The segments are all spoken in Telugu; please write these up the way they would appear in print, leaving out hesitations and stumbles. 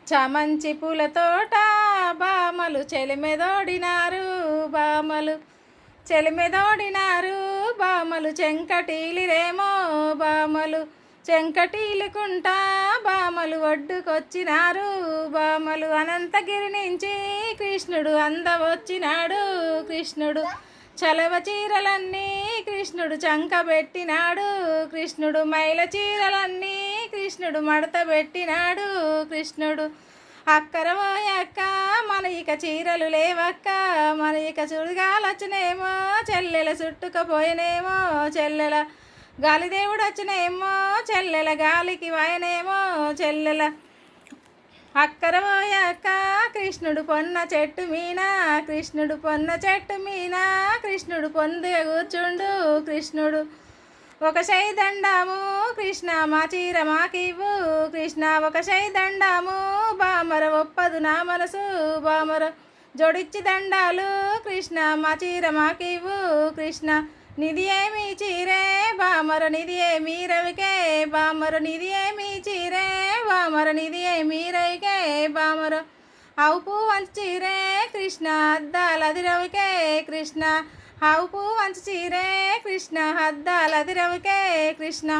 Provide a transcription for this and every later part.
చామంచి పూల తోట బామలు చెలిమెదోడినారు, బామలు చెలిమెదోడినారు, బామలు చెంకటీలిరేమో, బామలు చెంకటీలుకుంటా బామలు ఒడ్డుకొచ్చినారు, బామలు అనంతగిరి నుంచి కృష్ణుడు అందవచ్చినాడు, కృష్ణుడు చలవ చీరలన్నీ కృష్ణుడు చంకబెట్టినాడు, కృష్ణుడు మైల చీరలన్నీ కృష్ణుడు మడత పెట్టినాడు, కృష్ణుడు అక్కరవోయక్క మన ఇక చీరలు లేవక్క, మన ఇక చుడిగాలొచ్చినేమో చెల్లెల చుట్టుకపోయినేమో, చెల్లెల గాలిదేవుడు వచ్చినేమో చెల్లెల గాలికి వాయనేమో, చెల్లెల అక్కరవోయక్క కృష్ణుడు పొన్న చెట్టు మీనా, కృష్ణుడు పొన్న చెట్టు మీనా, కృష్ణుడు పొందుగా కూర్చుండు, కృష్ణుడు ఒక దండాము కృష్ణ మా చీర మాకివ్వు, కృష్ణ ఒక దండాము బామర ఒప్పదు నా మనసు, బామర జోడిచ్చి దండాలు కృష్ణ మా చీర మాకివ్వు, కృష్ణ నిధి ఏమి చీరే బామర నిధి ఏమి రవికే, బామర నిధి ఏమి చీరే బామర నిధి ఏమి రవికే, బామర ఆవు పువ్వు వంచి చీరే కృష్ణ అద్దాలది రవికే, కృష్ణ ఆవు పువ్వు వంచి చీరే కృష్ణ అద్దాలది రవికే, కృష్ణ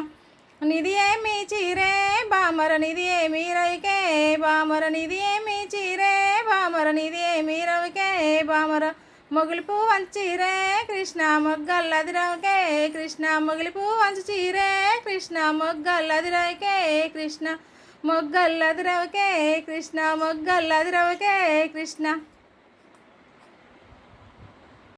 నిధి ఏమి చీరే బామర నిధి ఏమి రవికే, బామర నిధి ఏమి చీరే బామర నిధి ఏమి రవికే, బామర మొగిలి పువ్వు వంచి చీరే కృష్ణ మొగ్గల్లది రవికే, కృష్ణ మొగిలి పువ్వు వంచి చీరే కృష్ణ మొగ్గల్లది రవికే, కృష్ణ మొగ్గల్లది రవికే, కృష్ణ మొగ్గల్లది రవికే, కృష్ణ